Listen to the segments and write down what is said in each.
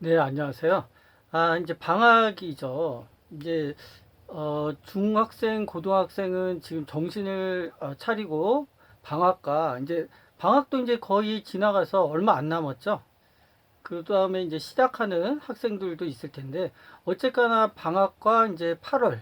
네, 안녕하세요. 이제 방학이죠. 이제, 중학생, 고등학생은 지금 정신을 차리고 방학과 이제 방학도 이제 거의 지나가서 얼마 안 남았죠. 그 다음에 이제 시작하는 학생들도 있을 텐데, 어쨌거나 방학과 이제 8월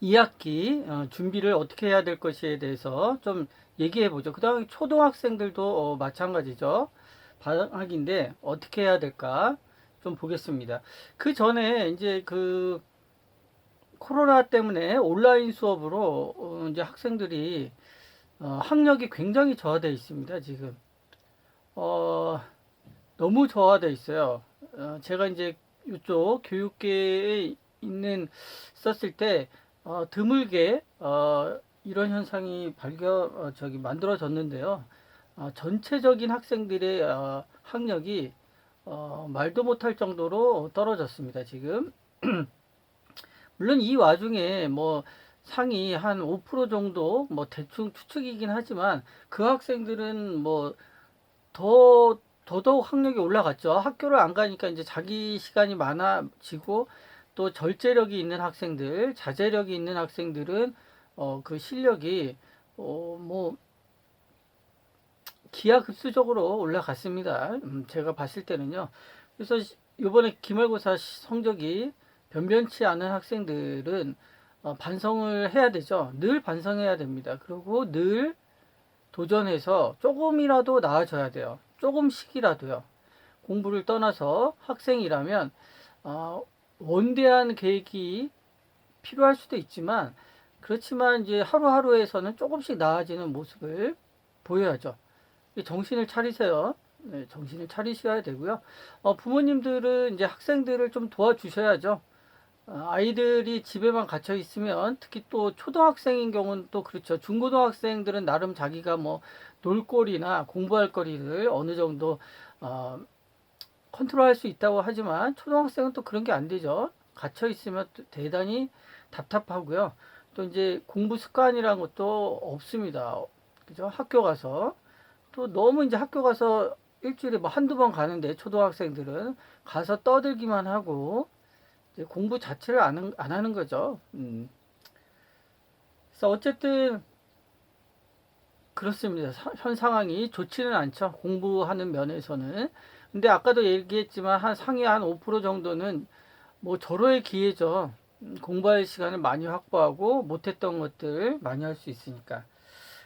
2학기 준비를 어떻게 해야 될 것에 대해서 좀 얘기해 보죠. 그 다음에 초등학생들도 마찬가지죠. 방학인데 어떻게 해야 될까 좀 보겠습니다. 그 전에 이제 그 코로나 때문에 온라인 수업으로 이제 학생들이 학력이 굉장히 저하되어 있습니다. 지금 어, 너무 저하되어 있어요. 제가 이제 이쪽 교육계에 있는 썼을 때 드물게 이런 현상이 저기 만들어졌는데요. 전체적인 학생들의 학력이 말도 못할 정도로 떨어졌습니다. 지금 물론 이 와중에 뭐 상위 한 5% 정도 뭐 대충 추측이긴 하지만 그 학생들은 뭐 더더욱 학력이 올라갔죠. 학교를 안 가니까 이제 자기 시간이 많아지고 또 절제력이 있는 학생들, 자제력이 있는 학생들은 그 실력이 뭐 기하급수적으로 올라갔습니다. 제가 봤을 때는요. 그래서 이번에 기말고사 성적이 변변치 않은 학생들은 반성을 해야 되죠. 늘 반성해야 됩니다. 그리고 늘 도전해서 조금이라도 나아져야 돼요. 조금씩이라도요. 공부를 떠나서 학생이라면 어, 원대한 계획이 필요할 수도 있지만 그렇지만 이제 하루하루에서는 조금씩 나아지는 모습을 보여야죠. 정신을 차리세요. 네, 정신을 차리셔야 되고요. 부모님들은 이제 학생들을 좀 도와주셔야죠. 아이들이 집에만 갇혀 있으면 특히 또 초등학생인 경우는 또 그렇죠. 중고등학생들은 나름 자기가 뭐 놀거리나 공부할 거리를 어느 정도 어, 컨트롤할 수 있다고 하지만 초등학생은 또 그런 게 안 되죠. 갇혀 있으면 또 대단히 답답하고요. 또 이제 공부 습관이라는 것도 없습니다. 그죠? 학교 가서 또 너무 이제 학교 가서 일주일에 뭐 한두 번 가는데 초등학생들은 가서 떠들기만 하고 공부 자체를 안 하는 거죠. 그래서 어쨌든 그렇습니다. 현 상황이 좋지는 않죠. 공부하는 면에서는. 근데 아까도 얘기했지만 한 상위 한 5% 정도는 뭐 절호의 기회죠. 공부할 시간을 많이 확보하고 못했던 것들 많이 할 수 있으니까.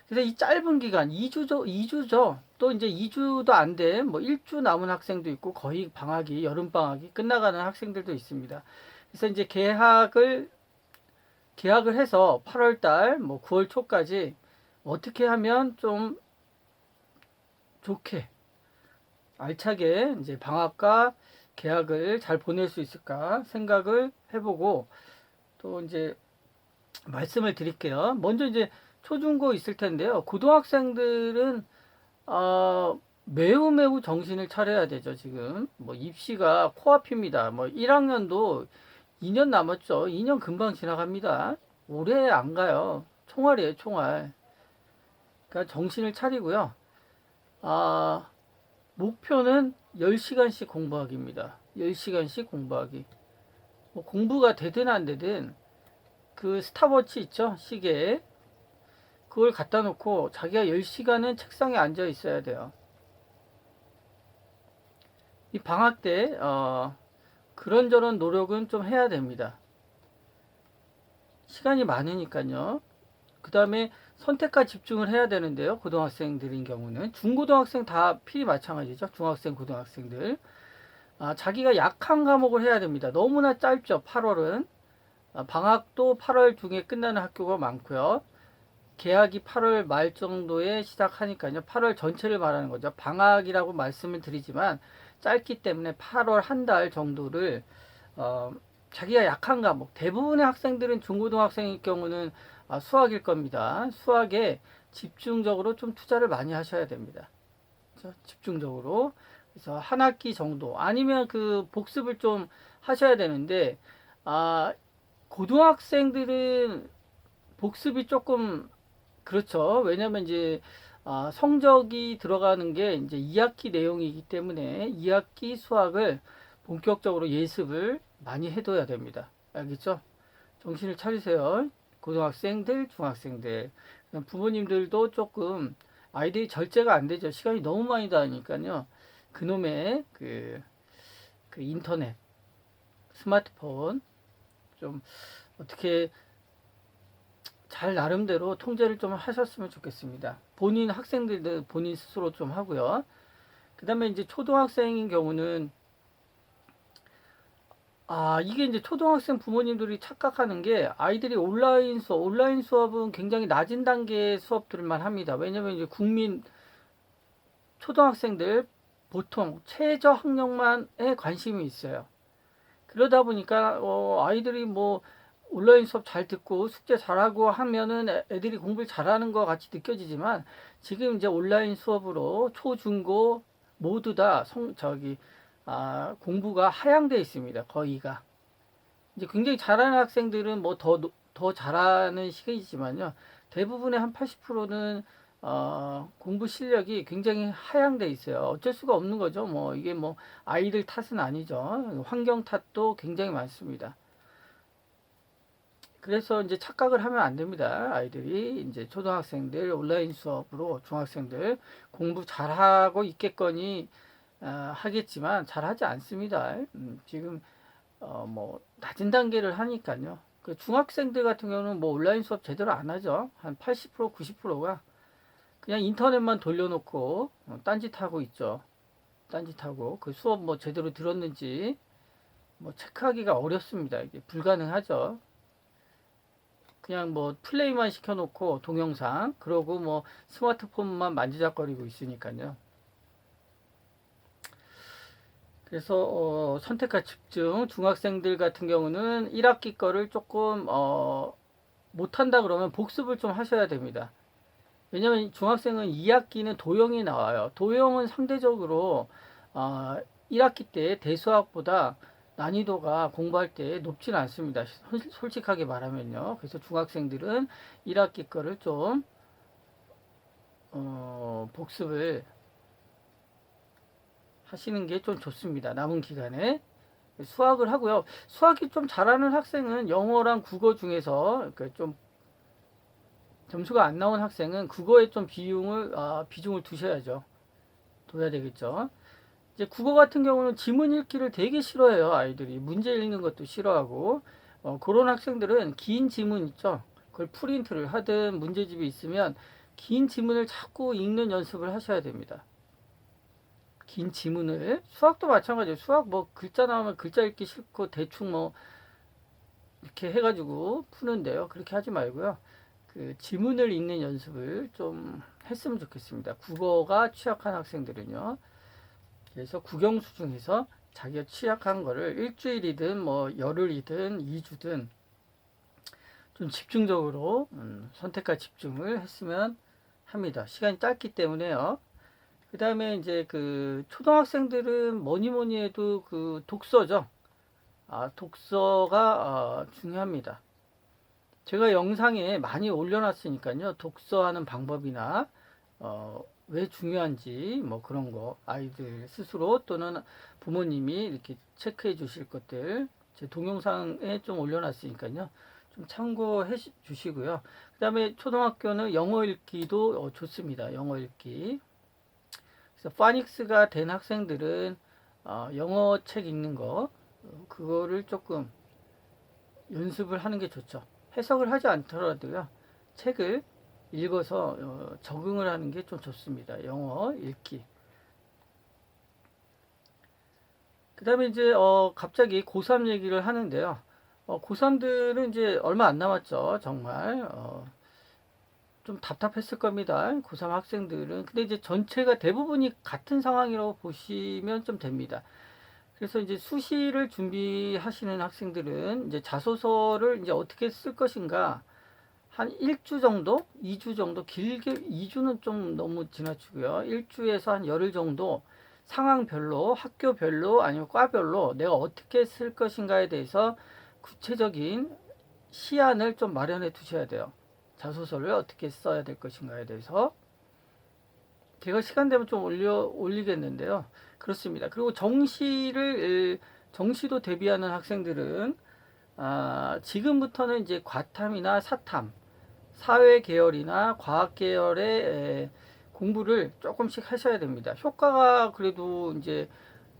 그래서 이 짧은 기간 2주죠. 2주죠. 또 이제 2주도 안 돼. 뭐 1주 남은 학생도 있고 거의 방학이 여름 방학이 끝나가는 학생들도 있습니다. 그래서 이제 계약을 해서 8월 달, 뭐 9월 초까지 어떻게 하면 좀 좋게, 알차게 이제 방학과 계약을 잘 보낼 수 있을까 생각을 해보고 또 이제 말씀을 드릴게요. 먼저 이제 초중고 있을 텐데요. 고등학생들은 매우 매우 정신을 차려야 되죠. 지금 뭐 입시가 코앞입니다. 뭐 1학년도 2년 남았죠. 2년 금방 지나갑니다. 오래 안 가요. 총알이에요, 총알. 그러니까 정신을 차리고요. 아, 목표는 10시간씩 공부하기입니다. 10시간씩 공부하기. 뭐 공부가 되든 안 되든 그 스탑워치 있죠? 시계. 그걸 갖다 놓고 자기가 10시간은 책상에 앉아 있어야 돼요. 이 방학 때 그런저런 노력은 좀 해야 됩니다. 시간이 많으니까요. 그 다음에 선택과 집중을 해야 되는데요. 고등학생들인 경우는 중고등학생 다 필히 마찬가지죠. 중학생, 고등학생들 자기가 약한 과목을 해야 됩니다. 너무나 짧죠. 8월은 방학도 8월 중에 끝나는 학교가 많고요. 개학이 8월 말 정도에 시작하니까요. 8월 전체를 말하는 거죠. 방학이라고 말씀을 드리지만 짧기 때문에 8월 한 달 정도를 어, 자기가 약한 과목, 대부분의 학생들은 중고등학생일 경우는 수학일 겁니다. 수학에 집중적으로 좀 투자를 많이 하셔야 됩니다. 그렇죠? 집중적으로. 그래서 한 학기 정도 아니면 그 복습을 좀 하셔야 되는데 고등학생들은 복습이 조금 그렇죠. 왜냐면 이제 성적이 들어가는 게 이제 2학기 내용이기 때문에 2학기 수학을 본격적으로 예습을 많이 해둬야 됩니다. 알겠죠? 정신을 차리세요. 고등학생들, 중학생들. 부모님들도 조금 아이들이 절제가 안 되죠. 시간이 너무 많이 다니까요. 그놈의 그 인터넷, 스마트폰 좀 어떻게 잘 나름대로 통제를 좀 하셨으면 좋겠습니다. 본인 학생들도 본인 스스로 좀 하고요. 그 다음에 이제 초등학생인 경우는 이게 이제 초등학생 부모님들이 착각하는 게 아이들이 온라인 수업은 굉장히 낮은 단계의 수업들만 합니다. 왜냐면 이제 국민 초등학생들 보통 최저 학력만에 관심이 있어요. 그러다 보니까 아이들이 뭐 온라인 수업 잘 듣고 숙제 잘하고 하면은 애들이 공부를 잘하는 것 같이 느껴지지만 지금 이제 온라인 수업으로 초, 중, 고 모두 다 공부가 하향되어 있습니다. 거의가. 이제 굉장히 잘하는 학생들은 뭐 더 잘하는 시기이지만요. 대부분의 한 80%는 공부 실력이 굉장히 하향돼 있어요. 어쩔 수가 없는 거죠. 뭐 이게 뭐 아이들 탓은 아니죠. 환경 탓도 굉장히 많습니다. 그래서 이제 착각을 하면 안 됩니다. 아이들이 이제 초등학생들 온라인 수업으로 중학생들 공부 잘하고 있겠거니 하겠지만 잘하지 않습니다. 지금 뭐 낮은 단계를 하니까요. 그 중학생들 같은 경우는 뭐 온라인 수업 제대로 안 하죠. 한 80% 90%가 그냥 인터넷만 돌려놓고 딴짓하고 있죠. 딴짓하고 그 수업 뭐 제대로 들었는지 뭐 체크하기가 어렵습니다. 이게 불가능하죠. 그냥 뭐 플레이만 시켜놓고 동영상 그러고 뭐 스마트폰만 만지작거리고 있으니까요. 그래서 선택과 집중 중학생들 같은 경우는 1학기 거를 조금 못한다 그러면 복습을 좀 하셔야 됩니다. 왜냐면 중학생은 2학기는 도형이 나와요. 도형은 상대적으로 1학기 때 대수학보다 난이도가 공부할 때 높지는 않습니다. 솔직하게 말하면요. 그래서 중학생들은 1학기 거를 좀 복습을 하시는 게 좀 좋습니다. 남은 기간에 수학을 하고요. 수학이 좀 잘하는 학생은 영어랑 국어 중에서 좀 점수가 안 나온 학생은 국어에 좀 비중을 두셔야죠. 둬야 되겠죠. 이제 국어 같은 경우는 지문 읽기를 되게 싫어해요. 아이들이 문제 읽는 것도 싫어하고 그런 학생들은 긴 지문 있죠. 그걸 프린트를 하든 문제집이 있으면 긴 지문을 자꾸 읽는 연습을 하셔야 됩니다. 긴 지문을 수학도 마찬가지예요. 수학 뭐 글자 나오면 글자 읽기 싫고 대충 뭐 이렇게 해가지고 푸는데요. 그렇게 하지 말고요. 그 지문을 읽는 연습을 좀 했으면 좋겠습니다. 국어가 취약한 학생들은요. 그래서 국영수 중에서 자기가 취약한 거를 일주일이든 뭐 열흘이든 2주든 좀 집중적으로 선택과 집중을 했으면 합니다. 시간이 짧기 때문에요. 그 다음에 이제 그 초등학생들은 뭐니 뭐니 해도 그 독서죠. 독서가 중요합니다. 제가 영상에 많이 올려놨으니까요. 독서하는 방법이나 왜 중요한지 뭐 그런 거 아이들 스스로 또는 부모님이 이렇게 체크해 주실 것들 제 동영상에 좀 올려놨으니까요. 좀 참고해 주시고요. 그 다음에 초등학교는 영어 읽기도 좋습니다. 영어 읽기. 그래서 파닉스가 된 학생들은 영어 책 읽는 거 그거를 조금 연습을 하는 게 좋죠. 해석을 하지 않더라도요. 책을 읽어서 적응을 하는 게 좀 좋습니다. 영어 읽기. 그 다음에 이제 갑자기 고3 얘기를 하는데요. 고3들은 이제 얼마 안 남았죠. 정말 좀 답답했을 겁니다. 고3 학생들은. 근데 이제 전체가 대부분이 같은 상황이라고 보시면 좀 됩니다. 그래서 이제 수시를 준비하시는 학생들은 이제 자소서를 이제 어떻게 쓸 것인가 한 1주 정도, 2주 정도 길게 2주는 좀 너무 지나치고요. 1주에서 한 열흘 정도 상황별로 학교별로 아니면 과별로 내가 어떻게 쓸 것인가에 대해서 구체적인 시안을 좀 마련해 두셔야 돼요. 자소서를 어떻게 써야 될 것인가에 대해서. 제가 시간 되면 좀 올리겠는데요. 그렇습니다. 그리고 정시도 대비하는 학생들은 지금부터는 이제 과탐이나 사탐, 사회 계열이나 과학 계열의 공부를 조금씩 하셔야 됩니다. 효과가 그래도 이제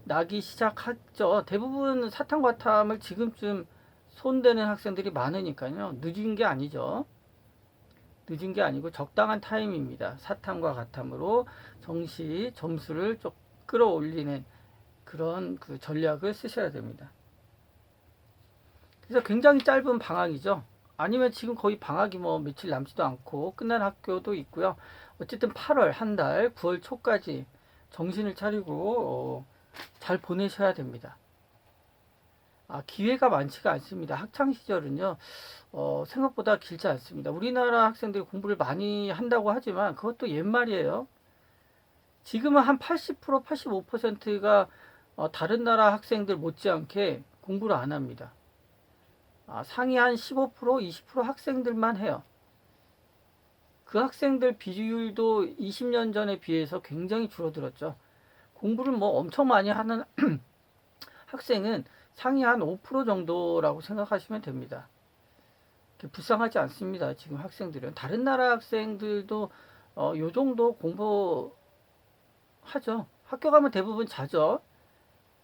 나기 시작했죠. 대부분 사탐, 과탐을 지금쯤 손대는 학생들이 많으니까요. 늦은 게 아니죠. 늦은 게 아니고 적당한 타임입니다. 사탐과 과탐으로 정시 점수를 좀 끌어올리는 그런 그 전략을 쓰셔야 됩니다. 그래서 굉장히 짧은 방학이죠. 아니면 지금 거의 방학이 뭐 며칠 남지도 않고 끝난 학교도 있고요. 어쨌든 8월 한 달, 9월 초까지 정신을 차리고 잘 보내셔야 됩니다. 기회가 많지가 않습니다. 학창 시절은요, 생각보다 길지 않습니다. 우리나라 학생들이 공부를 많이 한다고 하지만 그것도 옛말이에요. 지금은 한 80%, 85%가 다른 나라 학생들 못지않게 공부를 안 합니다. 상위 한 15%, 20% 학생들만 해요. 그 학생들 비율도 20년 전에 비해서 굉장히 줄어들었죠. 공부를 뭐 엄청 많이 하는 학생은 상위 한 5% 정도라고 생각하시면 됩니다. 불쌍하지 않습니다. 지금 학생들은. 다른 나라 학생들도 요 정도 공부하죠. 학교 가면 대부분 자죠.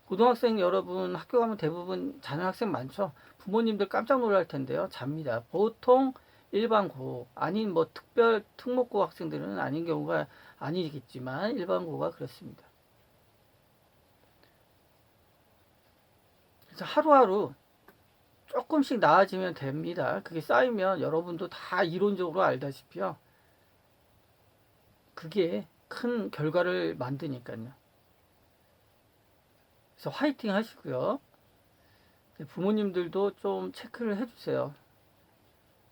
고등학생 여러분 학교 가면 대부분 자는 학생 많죠. 부모님들 깜짝 놀랄 텐데요. 잡니다. 보통 일반고 아닌 뭐 특별 특목고 학생들은 아닌 경우가 아니겠지만 일반고가 그렇습니다. 그래서 하루하루 조금씩 나아지면 됩니다. 그게 쌓이면 여러분도 다 이론적으로 알다시피요. 그게 큰 결과를 만드니까요. 그래서 화이팅 하시고요. 부모님들도 좀 체크를 해주세요.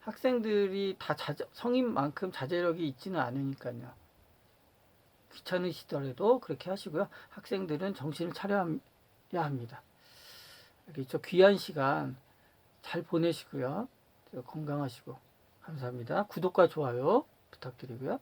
학생들이 다 성인만큼 자제력이 있지는 않으니까요. 귀찮으시더라도 그렇게 하시고요. 학생들은 정신을 차려야 합니다. 알겠죠? 귀한 시간 잘 보내시고요. 건강하시고 감사합니다. 구독과 좋아요 부탁드리고요.